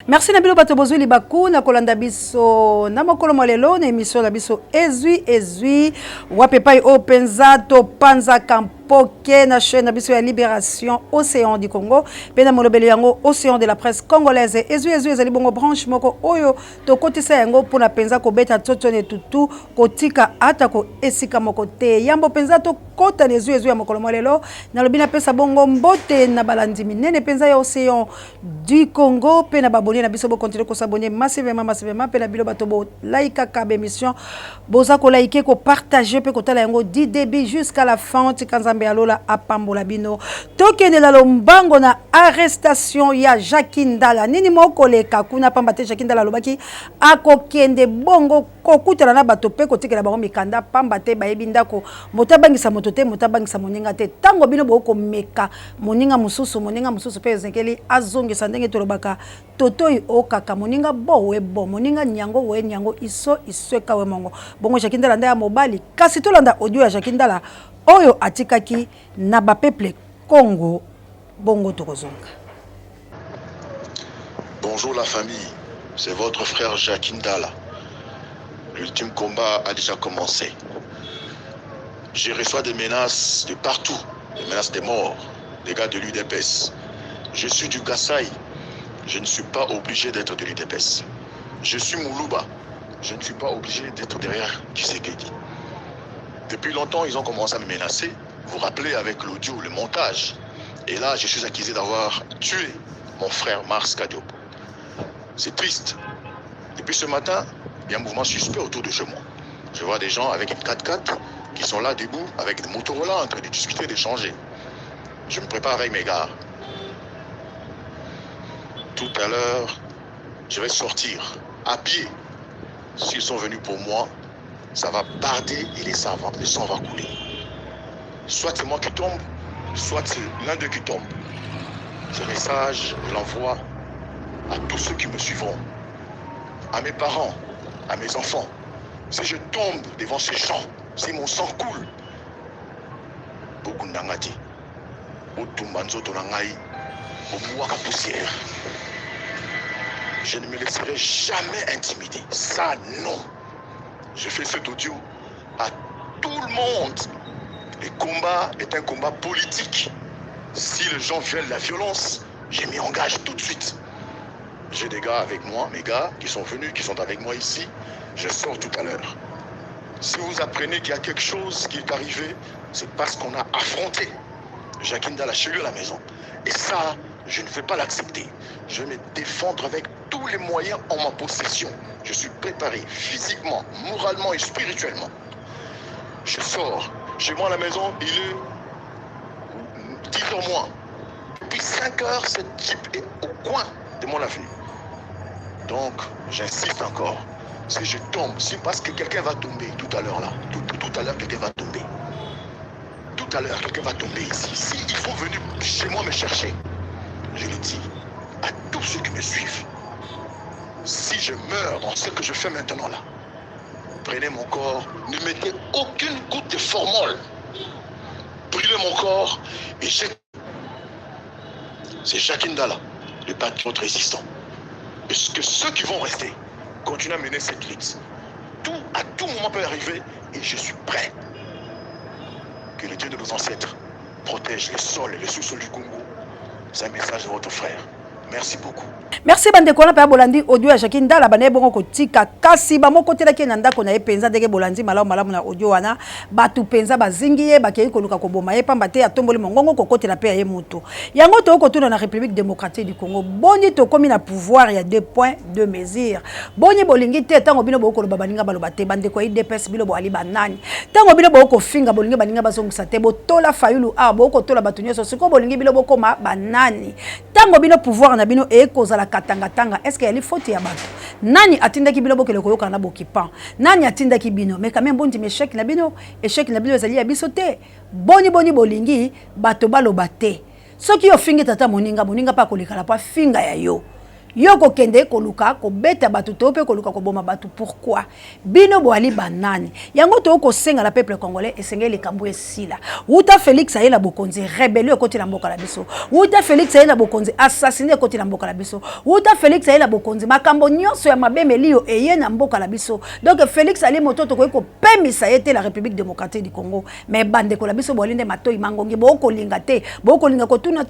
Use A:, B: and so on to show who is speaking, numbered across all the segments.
A: Merci na bilo bato bozwi libaku na kolanda biso na mokolo molelo na émission na biso ezwi wapepai openza to panza kampoke na chaîne na biso ya Libération Océan du Congo pena molobeli yango Océan de la presse congolaise ezwi ezali bongo branche moko oyo to kotisa yango pona penza ko beta totone tutu kotika ata ko esika moko te yambo penza to kota ezwi ya mokolo molelo na lobina pesa bongo mbote na balandi minene penza ya Océan du Congo pena baboni na biso bo continuer ko s'abonner massivement pena bilo bato bo like ka émission boza ko liker ko partager pe ko tala yango di début jusqu'à la fin tikanzambe alola apambola bino tokende na lombango na arrestation ya Jacques Ndala nini moko leka kuna pambate Jacques Ndala lobaki akokende bongo kokutana na bato pe kotikela bango mikanda pambate bayebi ndako motabangisa moto te motabangisa moninga te tango bino boko meka moninga mususu pe ezekeli azongisa ndenge tolobaka totoi okaka moninga bowe bo moninga nyango we nyango iso isweka we mongo bongo Jacques Ndala nda ya mobali kasi tolanda audio ya Jacques Ndala oyo atikaki na ba peuple Congo bongo tokozonga.
B: Bonjour la famille, c'est votre frère Jacques Ndala. L'ultime combat a déjà commencé. Je reçois des menaces de partout, des menaces de mort, des gars de l'UDPS. Je suis du Kasaï, je ne suis pas obligé d'être de l'UDPS. Je suis Moulouba, je ne suis pas obligé d'être derrière Tshisekedi. Depuis longtemps, ils ont commencé à me menacer. Vous vous rappelez avec l'audio, le montage. Et là, je suis accusé d'avoir tué mon frère Mars Kadiop. C'est triste. Depuis ce matin, il y a un mouvement suspect autour de chez moi. Je vois des gens avec une 4x4 qui sont là debout avec des Motorola en train de discuter, d'échanger. Je me prépare avec mes gars. Tout à l'heure, je vais sortir à pied. S'ils sont venus pour moi, ça va barder et le sang va couler. Soit c'est moi qui tombe, soit c'est l'un d'eux qui tombe. Ce message, je l'envoie à tous ceux qui me suivront, à mes parents, à mes enfants. Si je tombe devant ces champs, si mon sang coule, beaucoup n'angati, otumbanzo tonangai, omuaka poussière. Je ne me laisserai jamais intimider. Ça, non. Je fais cet audio à tout le monde. Le combat est un combat politique. Si les gens veulent la violence, je m'y engage tout de suite. J'ai des gars avec moi, mes gars qui sont venus, qui sont avec moi ici. Je sors tout à l'heure. Si vous apprenez qu'il y a quelque chose qui est arrivé, c'est parce qu'on a affronté Jacques Ndala chez lui à la maison. Et ça, je ne vais pas l'accepter. Je vais me défendre avec tous les moyens en ma possession. Je suis préparé physiquement, moralement et spirituellement. Je sors. Chez moi à la maison, il est 10h moins. Depuis 5h, ce type est au coin de mon avenue. Donc, j'insiste encore. Si je tombe, c'est parce que quelqu'un va tomber tout à l'heure là. Tout à l'heure, quelqu'un va tomber. Tout à l'heure, quelqu'un va tomber ici. Si ils sont venus chez moi me chercher, je le dis à tous ceux qui me suivent. Si je meurs dans ce que je fais maintenant là, prenez mon corps, ne mettez aucune goutte de formol. Brûlez mon corps et jetez. C'est Jacques Ndala, le patriote résistant. Parce que ceux qui vont rester continuent à mener cette lutte. Tout, à tout moment peut arriver et je suis prêt. Que le Dieu de nos ancêtres protège les sols et les sous-sols du Congo. C'est un message de votre frère. Merci beaucoup.
A: Merci bande kona pa bolandi audio ya Jacques Ndala bane bongo kotika kasi ba moko tela ke nanda kona e penza ndenge bolandi malamu na audio wana batu penza bazingiye bakei koluka koboma ye pamba te atomboli mongongo kokotela pe ye mutu yango to kotuna na République démocratique du Congo boni to komi na pouvoir ya 2 points 2 mesures boni bolingi te tango bino boko lo baninga baloba te bande ko IDPS bilo bo ali banani tango bino boko finga bolingi baninga bazongisa te botola fayulu a boko tola batunyo so siko bolingi bilo boko ma banani tango bino pouvoir na bino eko la katanga tanga est-ce qu'il y a faute ya bato nani atinda ki bilobo keleko yoka na bokipan nani atinda ki bino mais quand même bondi échec na bino ezali ya biso te boni bolingi bato baloba te soki yo fingi tata moninga pa kolekala pa finga ya yo Yoko kende koluka ko beta batu tope koluka ko boma batu. Pourquoi? Bino boali banani. Yango to ko senga la peuple congolais esengeli likambo esila. Uta Félix ayela bokonzi rébellion côté la mboka la biso. Uta Félix ayela bokonzi assassiné côté la mboka la biso. Uta Félix ayela bokonzi makambo nyonso ya mabemeli eye na mboka la biso. Donc Félix ali mototo ko pemisa yete la République démocratique du Congo. Mais bande ko la biso bolinde matoi mangongi boko lingate, boko linga ko tuna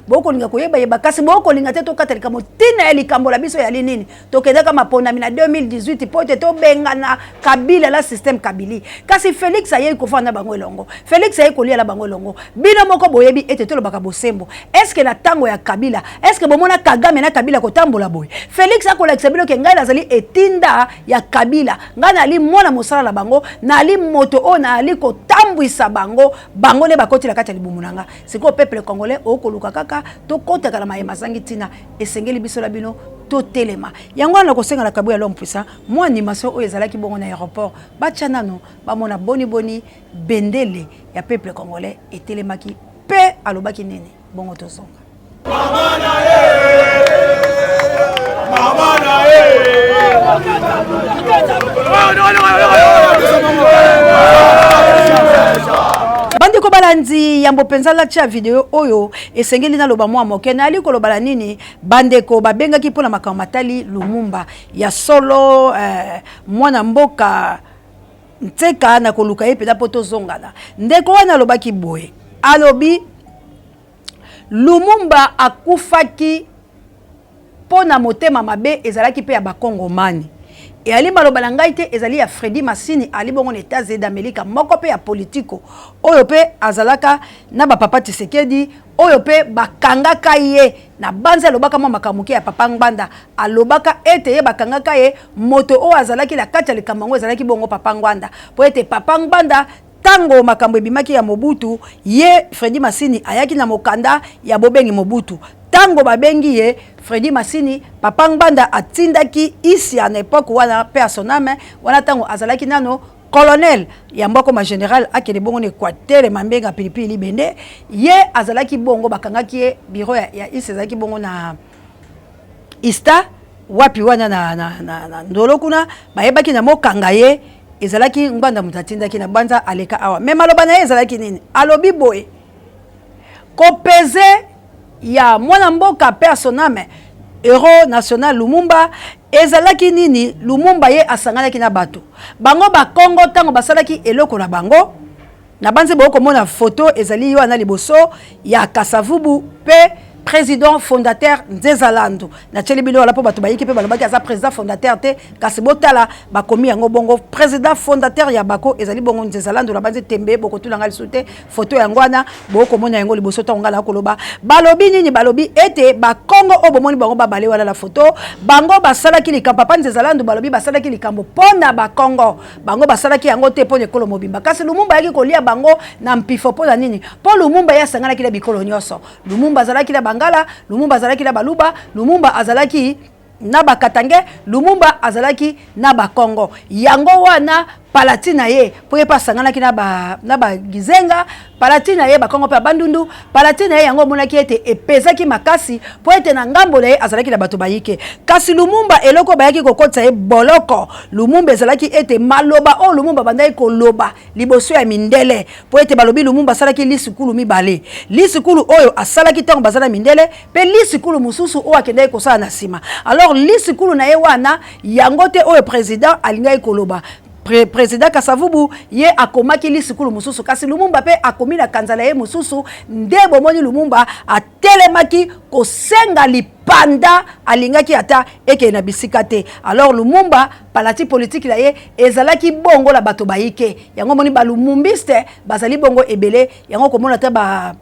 A: boko linga ko yeba kasi boko lingate to katelika motina ya likambo la biso ya linini. To kedaka mapona mina 2018 pote to benga na Kabila la système Kabili. Kasi Félix aye ko fana bango elongo. Félix aye ko lia la bango elongo. Bino moko boyebi ete to lo baka bosembo. Est-ce que la tango ya Kabila, est-ce que bomona Kagame na Kabila ko tambola boy. Félix akola exabilo ke ngai nazali etinda ya Kabila. Ngai na ali mona mosala la bango, na ali moto o na ali ko tambwisa bango, bango le bakoti la kati ya libumunanga. Siko peuple congolais o koluka kaka to kota kala mayema sangi tina esengeli biso la bino to telema. Yango na ko senga la kabu ya l'homme puissant, moi animation o ezalaki bongo na aéroport, ba chanano, ba mona boni bendele ya peuple congolais et telemaki pe alobaki nene bongo to songa. Mama na Bandeko balandi yambo penza la tia video oyo esengeli na loba mwa moke na ali kolobala nini bandeko babengaki pona makamatali Lumumba ya solo mwana mboka nteka na koluka ye peda poto zongana ndeko wana lobaki boye alobi Lumumba akufaki pona motema mabe ezalaki pe ya bakongomani et ali maloba na ngai te ezali ya Fredy Masini ali bongo na États-Unis d'Amérique moko pe ya politiko oyo pe azalaka na ba papa Tshisekedi oyo pe bakangaka ye na banza alobaka mwa makamuke ya papa Ngbanda alobaka ete ye bakangaka ye moto o azalaki la kati ya likambo ezalaki bongo papa Ngbanda po ete papa Ngbanda tango makambo ebimaki ya Mobutu ye Fredy Masini ayaki na mokanda ya bobengi Mobutu tango babengi ye Fredy Masini papa Ngbanda atindaki isi à l'époque wana personname wana tango azalaki nano colonel ya mboko ma général akele bongo ne Équateur mambenga pilipili bende ye azalaki bongo bakangaki ye bureau ya isi azalaki bongo na Ista wapi wana na ndolo kuna bayebaki na mokanga ye ezalaki Ngbanda mutatindaki na banza aleka awa même aloba na ye ezalaki nini alobi boye ko peze ya mwana mboka personname héros national Lumumba ezalaki nini Lumumba ye asanganaki na bato bango ba Congo tango basalaki eloko na bango na banze boko mona photo ezali yo na liboso ya Kasavubu pe président fondateur Nzezalando na tchelibilo wala po bato bayiki pe balobaki aza président fondateur te kasi botala bakomi yango bongo président fondateur ya bako ezali bongo Nzezalando la banze tembe boko tulanga lisute photo yango wana boko mona yango liboso ta ngala koloba balobi nini balobi ete ba Congo o bomoni bango babale wala la photo bango basalaki likambo papa Nzezalando balobi basalaki likambo pona ba Congo bango basalaki yango te pone kolo mobimba kasi Lumumba yaki kolia bango na mpifo pona nini po Lumumba ya sangana kila bikolo nyoso Lumumba zalaki la Bangala, Lumumba azalaki na Baluba, Lumumba azalaki na Bakatange, Lumumba azalaki na Bakongo. Yango wana Palatina ye, po ye pa sangana ki na ba Gizenga, Palatina ye Bakongo pe Bandundu, Palatina ye yango monaki ete epezaki makasi, po ete na ngambo na ye azalaki na bato bayike. Kasi Lumumba eloko bayaki kokotsa ye boloko, Lumumba ezalaki ete maloba o Lumumba bandai ko loba liboso ya mindele, po ete balobi Lumumba salaki lisikulu mibale. Lisikulu oyo asalaki tango bazala mindele, pe lisikulu mususu o akendai ko sala na sima. Alors lisikulu na ye wana yango te oyo président alingai ko loba. Président Kasavubu ye akomaki lisikulu mususu kasi Lumumba pe akomi na kanzala ye mususu ndebo moni Lumumba atelemaki kosenga lipanda alingaki ata eke na bisika te. Alors Lumumba palati politique la ye ezalaki bongo la bato bayike yango moni ba lumumbiste bazali bongo ebele yango komona ta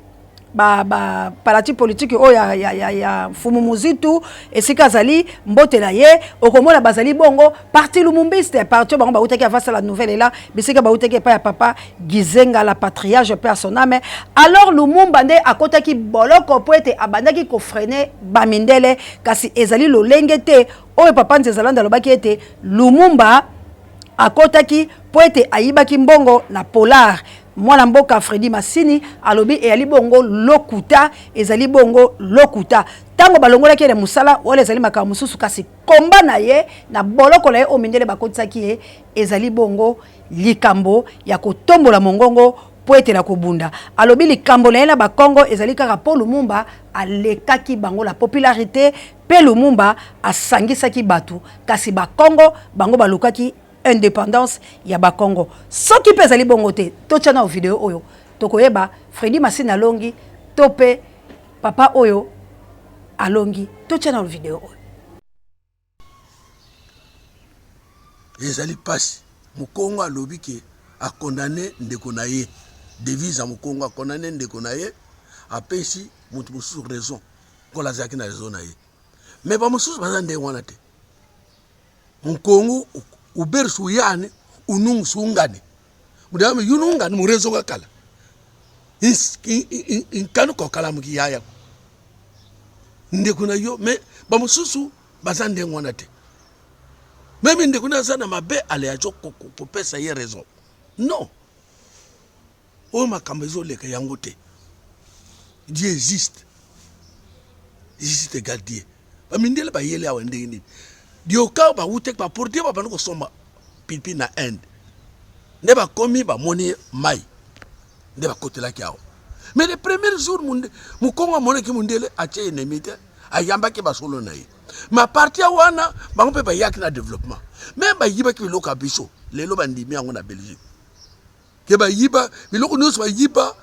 A: palati politique o ya Fumu Muzitu esika zali mbotela ye okomona bazali bongo parti lumumbiste parti bango ba utaki avasa la nouvelle là bisika ba utaki pa ya papa Gizenga la patriarche personname. Alors Lumumba nde akotaki boloko poete abandaki ko freiner bamindele kasi ezali lolenge te oyo papa Nzezalanda lobaki ete Lumumba akotaki poete ayibaki mbongo na Polar mwana mboka Fredy Massini alobi eyali bongo lokuta ezali bongo lokuta tango balongola kele musala wala ezali makambo mususu kasi komba na ye na boloko na ye omindele bakotisaki ye ezali bongo likambo ya kotombola mongongo po etela kobunda alobi likambo na ye na bakongo ezali kaka po Lumumba alekaki bango la popularité pe Lumumba asangisaki batu kasi bakongo bango balukaki indépendance ya bakongo soki pe ezali bongo te totia na video oyo tokoyeba Fredy Massini alongi tope papa oyo alongi totia na video oyo
C: ezali pasi mukongo alobi ke a condamné ndeko na ye devise mukongo a condamné ndeko na ye apesi mutu mususu raison kola zaki na raison na ye mais ba mususu baza ndenge wana te mukongo ubersu yani unung sungane mudame yunungani mu raison ka kala in kanu ko kala mu kiyaya ndeko na yo mais ba mususu baza ndenge wana te même ndeko na sana mabe ale ajo ko pesa ye raison non o makambo ezoleka yango te Dieu existe égal Dieu bamindele ba yele awa ndenge nini dio ka ba wutek ba porter ba banoko somba pipi na end ne ba komi ba moni mai ne ba kotela kiao mais les premiers jours mu kongo mona ki mundele ache ennemi te ayamba ke ba solo na ye ma parti wana bango pe ba yaki na développement même ba yiba ki loka biso lelo bandimi yango na Belgique ke ba yiba biloko nyonso ba yiba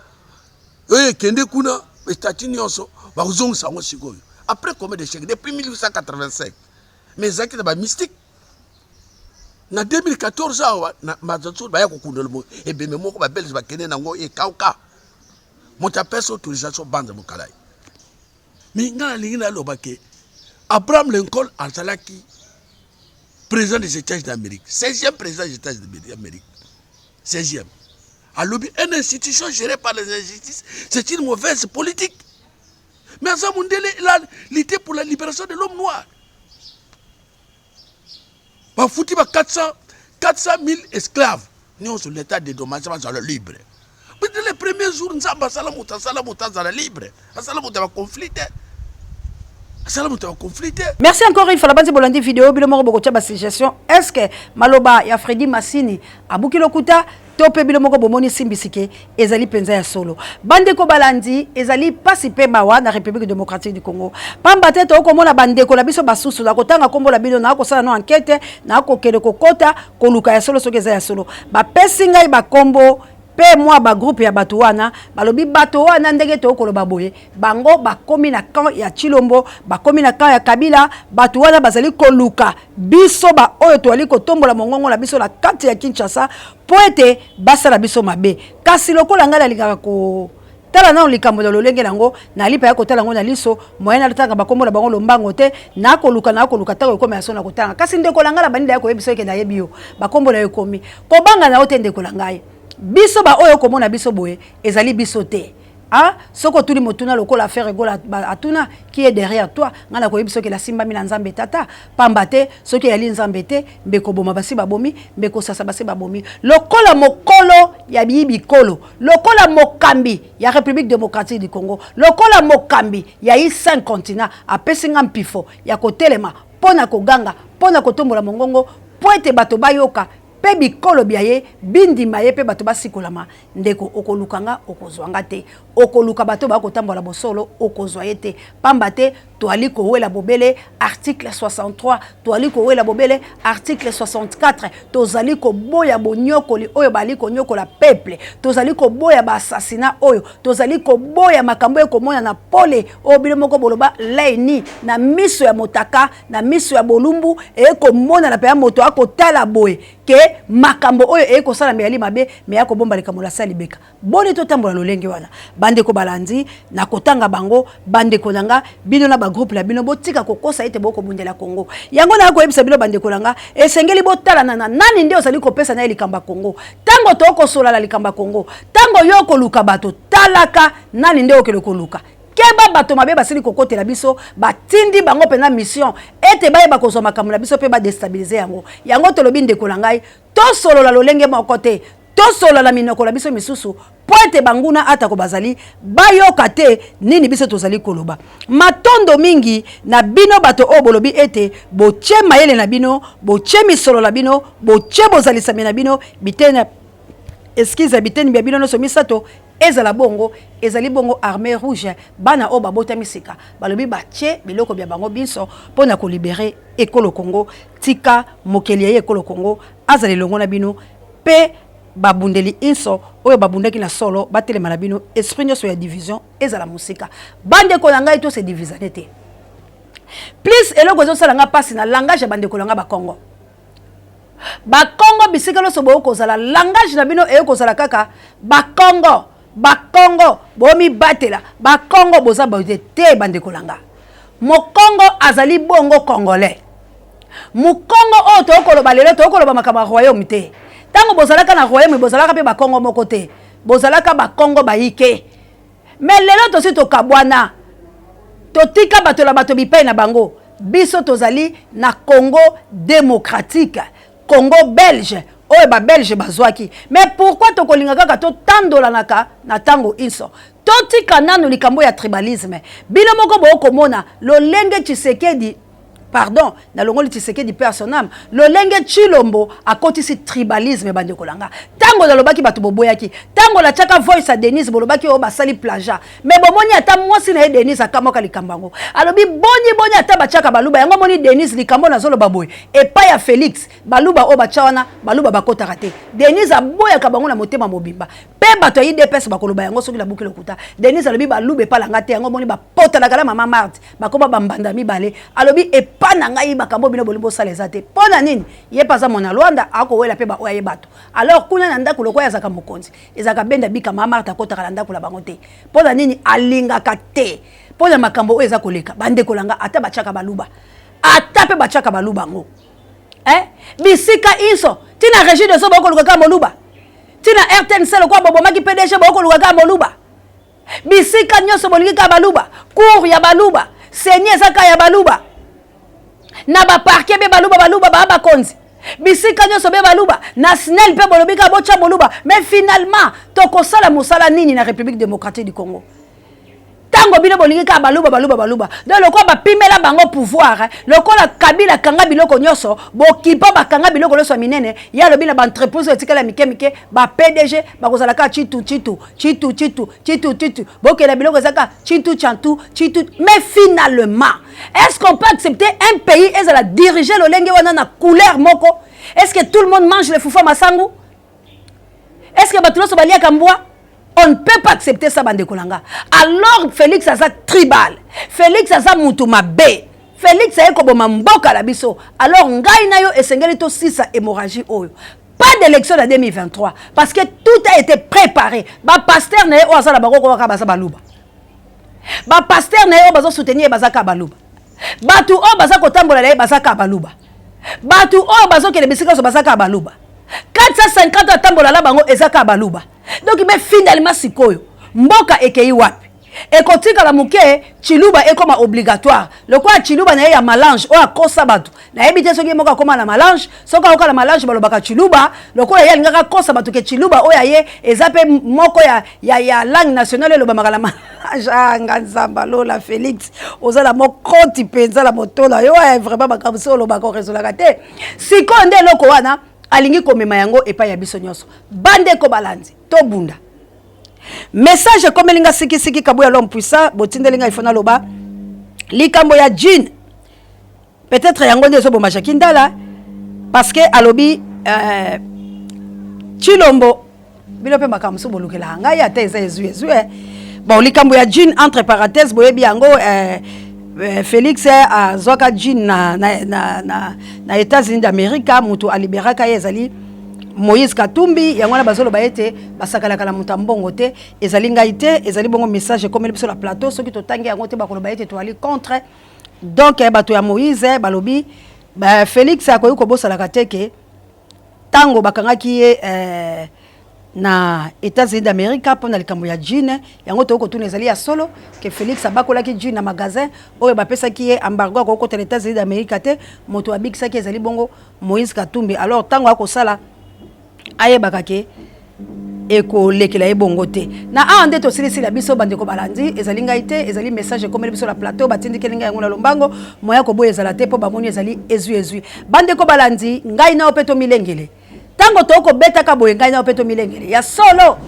C: oye kende kuna statut nyonso ba uzongisa ngo sikoyo après combien de chèques depuis 1885 mais zaki ba mystique na 2014 awa na mazatsu ba ya kokundela mo ebeme moko ba belge ba kende nango e kauka mota pesa autorisation bande mokalai minga lingina loba ke Abraham Lincoln azalaki président des États-Unis d'Amérique 16e président des États-Unis d'Amérique 16e alors une institution gérée par les injustices c'est une mauvaise politique mais ça Mundele il a lutté pour la libération de l'homme noir ba fouti ba 400 000 esclaves nous sur l'état de dédommagement dans le libre mais les premiers jours nzamba sala muta za libre sala muta ba conflit
A: merci encore une fois la bande bolandi vidéo bilo moko boko tia ba suggestion est-ce que maloba ya Fredy Massini abuki lokuta tope bilo moko bomoni simbisike ezali penza ya solo bande ko balandi ezali pasi pe mawa na République démocratique du Congo pamba tete okomona bande ko la biso basusu la kotanga kombo la bino na ko sala no enquête na ko kele ko kota ko luka ya solo soki eza ya solo ba pesinga ba kombo pe moi ba groupe ya bato wana balobi bato wana ndenge to koloba boye bango bakomi na camp ya Chilombo bakomi na camp ya Kabila bato wana bazali koluka biso ba oyo to ali kotombola mongongo la biso la kati ya Kinshasa poete basala biso mabe kasi lokola ngala lingaka ko tala na likambo na lolenge nango na lipa ya kotala ngo na liso moyena latanga bakombola bango lombango te na koluka ta ko sona kotanga kasi ndeko langala banida ya ko yebiso ke na yebio bakombola yokomi ko banga na ote ndeko langai biso ba oyo komona biso boye ezali biso te ah soko tuli motuna lokola faire gola atuna qui est derrière toi ngana ko biso ke la simba mina nzambe tata pambate soki yali nzambe te mbeko boma basi babomi mbeko sasa basi babomi lokola mokolo ya bibi kolo lokola mokambi ya République démocratique du Congo lokola mokambi ya i 5 continents apesinga mpifo ya kotelema pona koganga pona kotombola mongongo poete bato bayoka pe bikolo biaye bindi maye pe bato basikolama ndeko okolukanga okozwanga te okoluka bato bakotambola bosolo okozwa yete pamba te toali kowela bobele article 63 toali kowela bobele article 64 tozali ko boya bonyokoli oyo bali ko nyokola peuple tozali ko boya ba assassinat oyo tozali ko boya makambo ekomona na pole obile moko boloba laini na miso ya motaka na miso ya bolumbu ekomona na pe ya moto akotala boye ke makambo oyo ekosala meyali mabe me yakobomba likambo la salibeka boni to tambola lolenge wana bande ko balandi na kotanga bango bande ko nanga bino na ba groupe la bino botika kokosa ete boko bundela Congo yango na ko ebisa bino bande ko nanga esengeli botala na nani ndio osali kopesa na likamba Congo tango to ko sola la likamba Congo tango yoko luka bato talaka nani ndio okelo koluka keba bato mabe basili kokotela biso batindi bango pena mission ete baye bakozoma makambo na biso pe ba déstabiliser yango tolobi ndeko na ngai to solo la lolenge moko te tosola la minoko la biso misusu poete banguna ata ko bazali bayoka te nini biso tozali koloba matondo mingi na bino bato o bolobi ete boche mayele na bino boche misolo la bino boche bozalisami na bino bitena excuse biteni bia bino no so misato ezala bongo ezali bongo armée rouge bana o babota misika balobi bache biloko bia bango biso pona ko libérer ekolo Congo tika mokeli ya ekolo Congo azali longo na bino pe babundeli inso oyo babundaki na solo batelema na bino esprit nyoso ya division ezala musika bande ko ngai to se divisaner te plus eloko zo sala nga pasi na langage bande ko nga ba Congo Bakongo bisika lo sobo kozala langage na bino e kozala kaka Bakongo bomi batela Bakongo boza bote te bande kolanga Mokongo azali bongo congolais Mukongo o to koloba lelo to koloba makama royaume te tango bozalaka na royaume bozalaka pe Bakongo moko te bozalaka Bakongo baike mais lelo to si to kabwana to tika bato la bato bipai na bango biso tozali na Congo démocratique Congo belge oye ba belge bazwaki mais pourquoi to kolinga kaka to tandola naka na tango inso to tika nanu likambo ya tribalisme bino moko bo komona lolenge Tshisekedi pardon na longoli Tshisekedi personnel lolenge Chilombo akotisi tribalisme bande kolanga tango na lobaki bato boboyaki tango la chaka voice a Denise bolobaki o basali plaja mais bomoni ata mwasi na Denise akamoka likambango alobi boni ata bachaka baluba yango moni Denise likambo na zolo baboy et pas ya Félix baluba o bachawana baluba bakota raté Denise aboya kabango na motema mobimba pe bato yi DPS bakoloba yango soki la buki lokuta Denise alobi balube pa langa te yango moni bapota la kala mama Marthe bakoma bambanda mibale alobi e pa na ngai bakambo bino bolimbo saleza te pona nini ye paza mona Luanda ako wela pe ba oya bato alors kuna na ndako lokwa ya zaka mokonzi ezaka benda bika mama Marthe akota kala ndako la bango te pona nini alinga kate pona makambo oyo eza koleka bande kolanga ata bachaka baluba ata pe bachaka baluba ngo bisika iso tina régie de so boko lukaka moluba tina RTNC lokwa bobomaki PDG boko lukaka moluba bisika nyoso bolingi ka baluba cour ya baluba seigneur zaka ya baluba na ba parquet be baluba ba konzi bisika nyoso be baluba na SNEL pe bolobika bocha boluba mais finalement tokosala musala nini na République démocratique du Congo tango bino bolingi ka baluba donc lokwa ba pimela bango pouvoir lokola Kabila kanga biloko nyoso bokipa bakanga biloko loso minene ya lobina ba entreprise etikala mike ba PDG bakozala ka chitu bokela biloko zaka chitu mais finalement est-ce qu'on peut accepter un pays et la diriger le lenge wana na couleur moko est-ce que tout le monde mange le fufa masangu est-ce que batulo so balia kambwa on ne peut pas accepter ça bande kolanga alors Félix aza tribal Félix aza mutu mabe Félix ayeko boma mboka la biso alors ngai na yo esengeli to sisa hémorragie oyo pas d'élection en 2023 parce que tout a été préparé ba pasteur na yo azala bango ko ka basa baluba ba pasteur na yo bazo soutenir bazaka baluba batu o bazako tambola la bazaka baluba batu o bazo kele bisika so bazaka baluba 450 tambola la bango ezaka baluba donc mais finalement sikoyo mboka ekei wapi ekotika la muke chiluba ekoma obligatoire lokwa chiluba na ya malange o akosa batu na ebite soki moka koma na malange soka oka la malange balobaka chiluba lokwa ya lingaka kosa batu ke chiluba o ya ye ezape moko ya langue nationale lo bamaka la malange nganzamba lola Félix ozala mokoti penza la motola yo vraiment bakabuso lo bako resolaka te sikonde loko wana alingi komema yango epa ya biso nyoso bande ko balanzi to bunda message comme linga siki kabuya l'homme puissant botindelinga ifona loba likambo ya jean peut-être yango ndezo bomba Jakindala parce que alobi Chilombo bilope makamso bolukela ngai ata ezue bon likambo ya jean entre parenthèses boyebi yango Félix a zoka jean na États-Unis d'Amérique mutu aliberaka ezali Moïse Katumbi yangwana bazolo baete basakala kala mutambongo te ezali ngai te ezali bongo message comme sur la plateau soki totangi yango te bakolo baete to ali contre donc bato ya Moïse balobi Félix akoyi ko bosala kateke tango bakangaki ye na États-Unis d'Amérique pour na likambo ya jean yango to ko tuna ezali ya solo que Félix abakolaki jean na magasin oyo bapesaki ye embargo ko ko États-Unis d'Amérique te moto abikisaki ezali bongo Moïse Katumbi alors tango akosala aye bakake eko lekela ebongote na ande to silisi la biso bande ko balandi ezali ngai te ezali message comme biso la plateau batindi kelinga yango na lombango moya ko boye ezala te po bamoni ezali ezui bande ko balandi ngai na opeto milengele tango to ko beta ka boye ngai na opeto milengele ya solo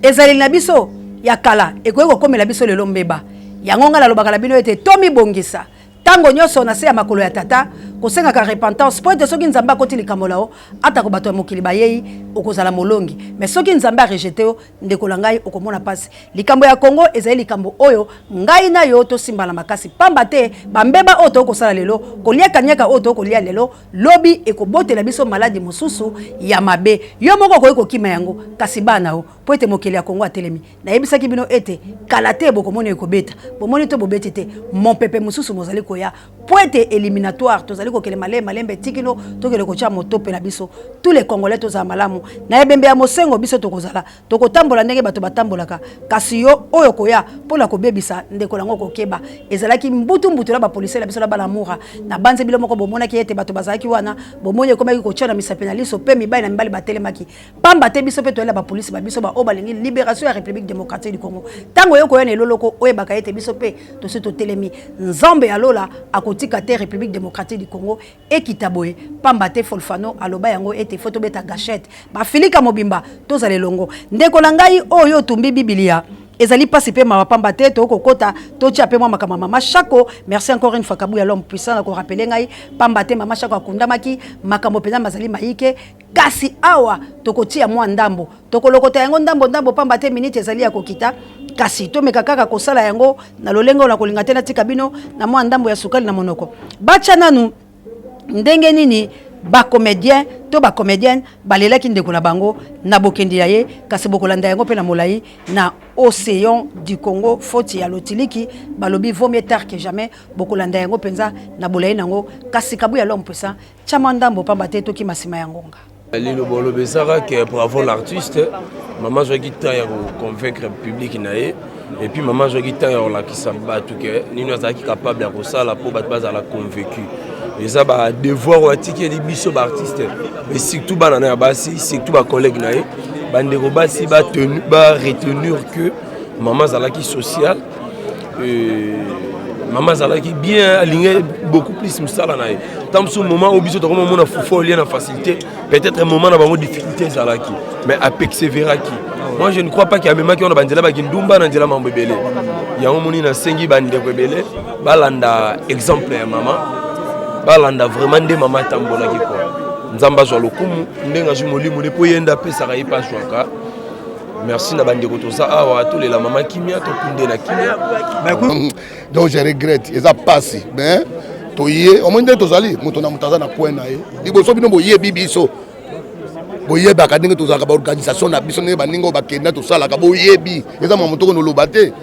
A: ezali na biso ya kala eko komela biso lelo mbeba yango ngala lobaka la bino ete tomi bongisa tango nyoso na se ya makolo ya tata kosenga ka repentance po ete soki nzamba koti likambo lao ata ko bato ya mokili bayei okozala molongi mais soki nzamba a rejeté yo ndeko la ngai okomona pasi likambo ya Congo ezali likambo oyo ngai na yo to simba na makasi pamba te bambeba oyo to kosala lelo koliaka nyaka oyo to kolia lelo lobi ekobotela biso maladi mosusu ya mabe yo moko ko ekokima yango kasi bana o po ete mokili ya Congo atelemi na yebisaki bino ete kalate bokomoni ekobeta bomoni to bobete te mon pepe mosusu mozali koya po ete éliminatoire tozali kokele malembe tikino tokele kocha motope na biso tous les Congolais toza malamu na ebembe ya mosengo biso tokozala tokotambola ndenge bato batambolaka kasi yo oyo koya pola kobebisa ndeko lango kokeba ezalaki mbutu la ba police la biso la balamoura na banze bilo moko bomona ki ete bato bazalaki wana bomoni komaki kocha na misape na liso pe mibali na mibali batelemaki pamba te biso pe toela ba police ba biso ba obalingi libération ya République démocratique du Congo tango yo koya na eloloko oye bakaete biso pe to se to telemi nzambe ya lola akotika te République démocratique du Congo ekitaboye pamba te folfano aloba yango ete photo beta gâchette ba filika mobimba tozale longo ndeko la ngai oyo tumbi Biblia ezali pasi pe ma pamba te to kokota to tia pe mama kama mama Chako merci encore une fois kabu ya l'homme puissant ko rappeler ngai pamba te mama Chako akundamaki makambo pena mazali maike kasi awa to kotia mwa ndambo to kolokota yango ndambo pamba te minute ezali ya kokita kasi to meka kaka kosala yango na lolengo na kolinga tena tika bino na mwa ndambo ya sukali na monoko bacha nanu ndenge nini ba comédien to ba comédienne balelaki ndeko na bango na bokendi ya ye kasi bokolanda yango pe na molai na océan du Congo faute ya lotiliki balobi vaut mieux tard que jamais bokolanda yango penza na bolai nango kasi kabu ya l'homme puissant chama ndambo pamba te to ki masima yangonga
D: Lilo Bolo Besara que pour avoir l'artiste, maman joue guitare pour convaincre le public naé et puis maman joue guitare là qui s'abat tout que ni nous qui capable de ça la pour battre à la convaincu. Et ça bah devoir ou attiquer des bisous artistes mais surtout banana bassi surtout ba collègue naé bande robassi ba tenu ba retenir que maman zala qui social maman zala qui bien aligné beaucoup plus musala naé tant ce moment au bisou comme on a folie na facilité peut-être un moment na ba difficulté zala qui mais à persévérer qui moi je ne crois pas qu'il y a même qui on a bandela ba kindumba na ndela mambo belé ya omoni na sengi bande ko belé balanda exemple ya maman balanda vraiment des maman tambola qui quoi nzamba zo lokumu ndenga ju molimo ne po yenda pesa ka ipa shwaka merci na bande ko to ça awa tous les la maman kimia to kunde na kimia
E: donc je regrette eza passé mais to yé au moins to zali muto na mutaza na point na ye liboso bino boye bibiso boye ba ka ndenge to zaka ba organisation na biso ne ba ningo ba kenda to sala ka boye bi eza mo mutoko no lobate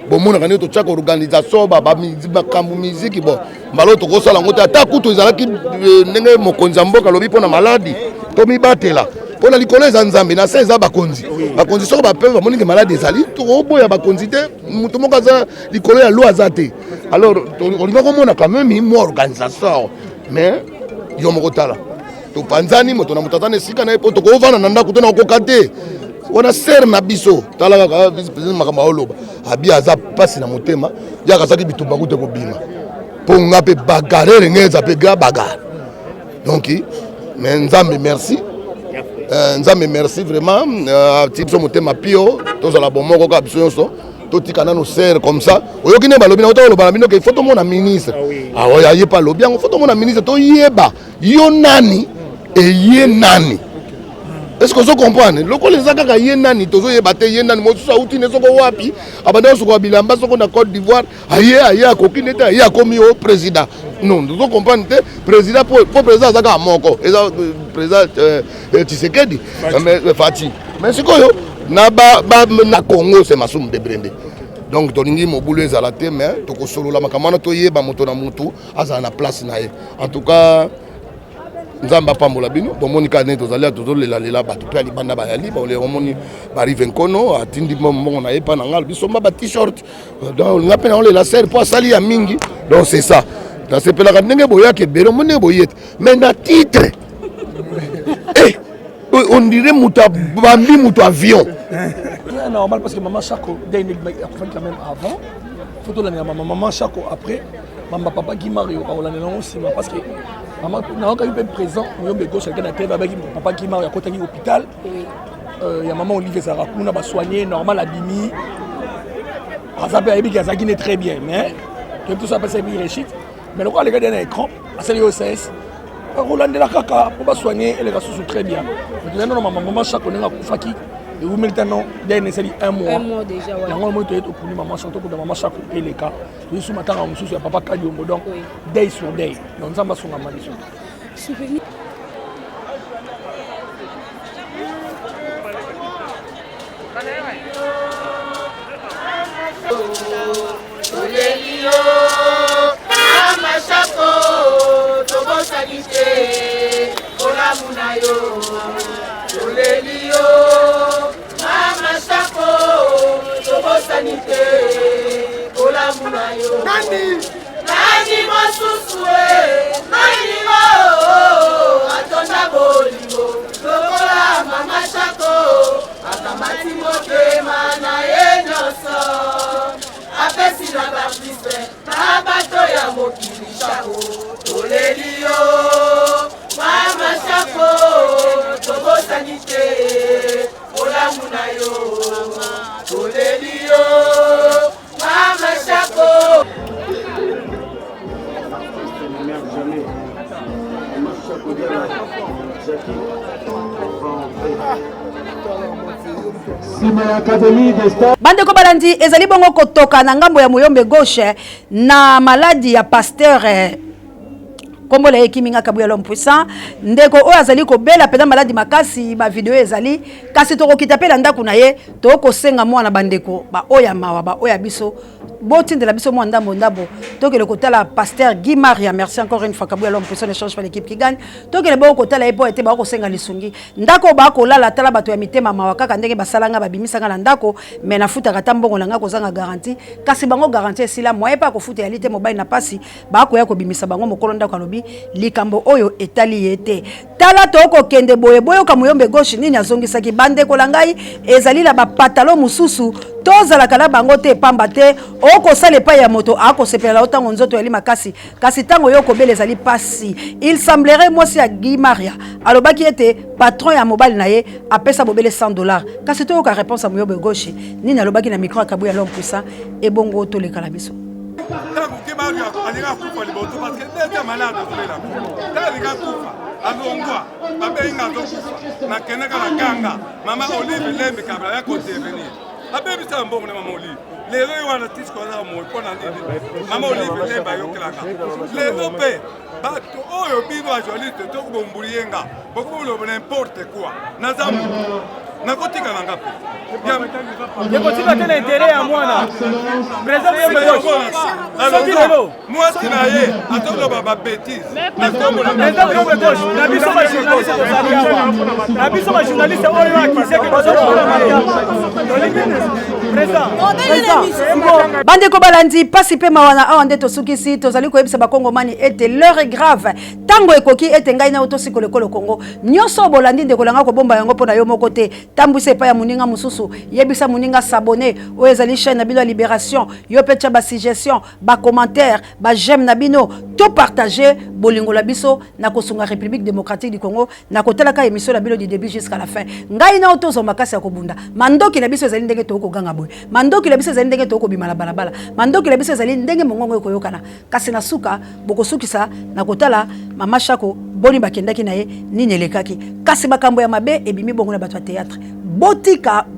E: bomona ka ne to chaka organisation ba makambu musique bon mbalo to ko sala ngota ta kuto ezalaki ndenge mokonza mboka lobi pona maladi to mibatela pona likolo eza nzambe na seza bakonzi bakonzi soko ba peuple bamoninge maladi ezali to boya bakonzi te muto moko aza likolo ya loi azate alors on va komona quand même une organisation mais yo moko tala to panzani moto na mutatane sika na epo to ko vana na ndako to na kokate wana ser na biso tala ka vice président makamba oloba abi aza pasi na motema ya kasaki bitumba kute ko bima ponga pe bagarre ngeza pe gra bagarre donc mais nzambe merci nzambe merci vraiment tipso motema pio to za la bomoko ka biso so to tikana no ser comme ça oyoki ne balobi na to loba bino ke photo mona ministre ah oya ye pa lobi ngo photo mona ministre to yeba yo nani et ye nani. Est-ce que vous comprenez? Le collègue Zaka Yenani, Tozo Yebate Yenan, Mosusa Outine Soko Wapi, Abada Soko Bilamba Soko na Côte d'Ivoire, aïe, Kokine, aïe, commis au président. Non, nous comprenons, président pour président Zaka Moko, et président Tshisekedi, Fati. Mais c'est quoi, na Congo, c'est Massoum de Brende. Donc, Toningi Moboulé Zalate, mais Toko Solo la Makamana Toye, Bamotona Moutou, Azana place nae. En tout cas, nzamba pambola bino bomonika ne tozali tozolela bato pe libanda ba yali ba le omoni ba rive nkono atindi mbongo na epa na ngal bisomba ba t-shirt donc ngape na olela ser po sali ya mingi donc c'est ça dans ce pela ndenge boya ke bero mone boyete mais na titre on dirait muta bambi muta avion.
C: C'est normal parce que maman Chako dès quand même avant. Photo la maman Chako après. Maman papa qui Mario aussi parce que maman n'a pas eu présent on be gauche quelqu'un à avec papa qui Mario à côté de l'hôpital. Il y a maman Olivier Zarakuna va soigner normal abimi. Azabé Abibi Gazaki n'est très bien mais tout ça passe bien réussite. Mais le quoi les gars d'un écran à celle OCS Roland de la Kaka pour soigner et les gars sont très bien. Maintenant maman Chako n'a pas fait et vous maintenant dernier c'est un mois
F: déjà ouais.
C: Yango moi to est pour maman chanto pour maman Chako et les cas. Je suis matin en sous papa Kadiongo donc day sur day. On s'en va sur la malédiction.
F: Souvenir
G: Olelio, Mama Chako, Tobo Sanite, Ola Munayo. Olelio, Mama Chako, Tobo Sanite, Ola Munayo. Nani Mosusue, Nani Mo, Atonda Bolingo, Lokola Mama Chako, Akamati Motema na Enyoso. Apesi na baptiste, na bato ya mokili Chako. Olelio, Mama Chako, Tobo Sanite, Ola Munayo. Olelio, Mama Chako.
A: bandeko balandi ezali bongo kotoka na ngambo ya moyombe gauche na maladi ya pasteur kombola ekiminga kabuya l'homme puissant ndeko oyo azali kobela pena maladi makasi ba video ezali kasi tokokita pe ndako na ye tokosenga mwana bandeko ba oya mawa ba oya biso botindela biso mwa ndambo ndabo tokele kotala pasteur Guy Maria merci encore une fois kabuya l'homme puissant échange par l'équipe qui gagne tokele bo kotala epo ete ba kosenga lisungi ndako ba kolala tala bato ya mitema mawa kaka ndenge basalanga babimisanga na ndako me na futa kata mbongo nanga kozanga garantie kasi bango garantie sila moye pa ko futa ya lite mobile na pasi ba ko ya ko bimisa bango mokolo ndako alobi likambo oyo etali yete tala toko kende boye boye ka moyombe gauche nini azongisaki bandeko langai ezali la ba patalo mususu tozala kala bango te pamba te oko sale pa ya moto ako sepela otango nzoto yali makasi kasi tango yoko bele ezali pasi il semblerait moi si a Guy Maria alobaki ete patron ya mobile na ye apesa bobele $100 kasi to ka réponse à moyombe gauche nini alobaki na micro akabuya l'homme puissant et bongo to le kala biso
H: Mario alira kufa liboto parce que était malade là. Alira kufa. Alongwa. Baba inga kufa. Na kenaka na ganga. Mama Olive lembe kabla ya kontevenir. Abebi sa mbongo na mama Olive. Lero wana tisiko na mo pona ndini. Mama Olive lemba yokelaka. Lero pe bato oyo bino ajolite to kubombulienga. Bokulo n'importe quoi. Nazamu. Nakotika na ngapi?
I: Yakotika tena intérêt à moi là. Présent de gauche.
H: Moi c'est na ye, atolo baba bêtise.
I: Présent de gauche. La biso ba journaliste ko sali. La biso ba journaliste oyo akise ke ko sali. Présent.
A: Bandeko balandi pasi pe mawana awa nde tosukisi tozali koyebisa bakongomani ete l'heure est grave. Tango ekoki ete ngai na otosi kolekolo Congo. Nyoso bolandi ndeko langa ko bomba yango pona yo moko te. Tambuse pa ya muninga mususu yebisa muninga s'abonner o ezali chaîne na bino libération yo pecha ba suggestion ba commentaire ba j'aime na bino to partager bolingo la biso na kosunga République démocratique du Congo na kotala ka émission la bino du début jusqu'à la fin ngai na otozo makasi ya kobunda mandoki la biso ezali ndenge to ko ganga boy mandoki la biso ezali ndenge to ko bimala balabala mandoki la biso ezali ndenge mongongo ko yokana kasi na suka boko sukisa na kotala mama Chako boni bakendaki na ye nini elekaki kasi bakambo ya mabe ebimi bongo na bato ya théâtre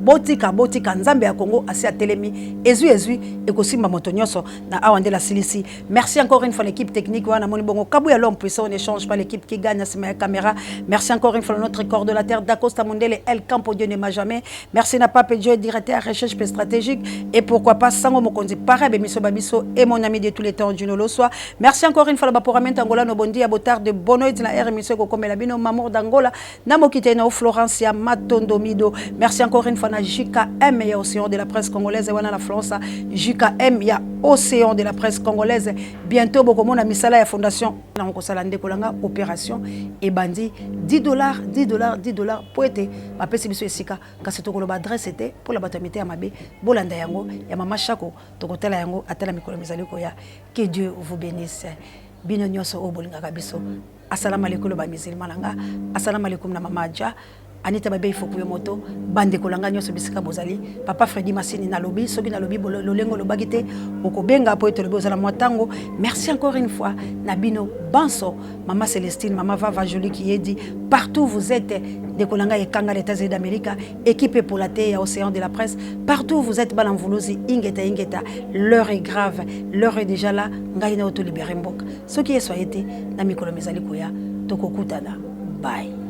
A: botika nzambe ya Congo asi a telemi ezui ekosimba moto nyonso na awande la silisi. Merci encore une fois l'équipe technique wana moni bongo kabuya l'homme puissant on échange pas l'équipe qui gagne à la caméra. Merci encore une fois notre coordonnateur d'Acosta Mondele El Campo Dieu n'aima jamais. Merci na Pape Dieu directeur recherche stratégique et pourquoi pas Sango Mokonzi Parabe Miso Babiso et mon ami de tous les temps Juno Loswa. Merci encore une fois le Baporamento Angola no bondi à Botard de Bonoit na R Miso ko komela bino Mamour d'Angola na mokite na Florencia Matondo Mido Merci encore une fois na JKM ya Océan de la presse congolaise wana la France JKM ya Océan de la presse congolaise bientôt bokomona misala ya fondation na ngosala ndeko langa opération et bandi $10 pour être apesi biso esika kasi to koloba adresse était pour la batamité ya mabe bolanda yango ya mama Shako to kotela yango atela mikolo mizali ko ya que Dieu vous bénisse bino nyonso o bolingaka biso assalamu alaikum ba musulman langa assalamu alaikum na mama Adja Anita Babe il faut que moto bande kolanga nyonso bisika bozali papa Freddy Massini na lobby soki na lobby lolengo lobagite okobenga po eto lobozala motango. Merci encore une fois Nabino Banso maman Célestine maman Vava Jolie qui est dit partout vous êtes de kolanga et kanga les États-Unis d'Amérique équipé pour la terre Océan de la presse partout vous êtes balamvolosi ingeta l'heure est grave l'heure est déjà là ngai na auto libérer mbok ce qui est soyete na mikolo mezali koya tokokutana bye.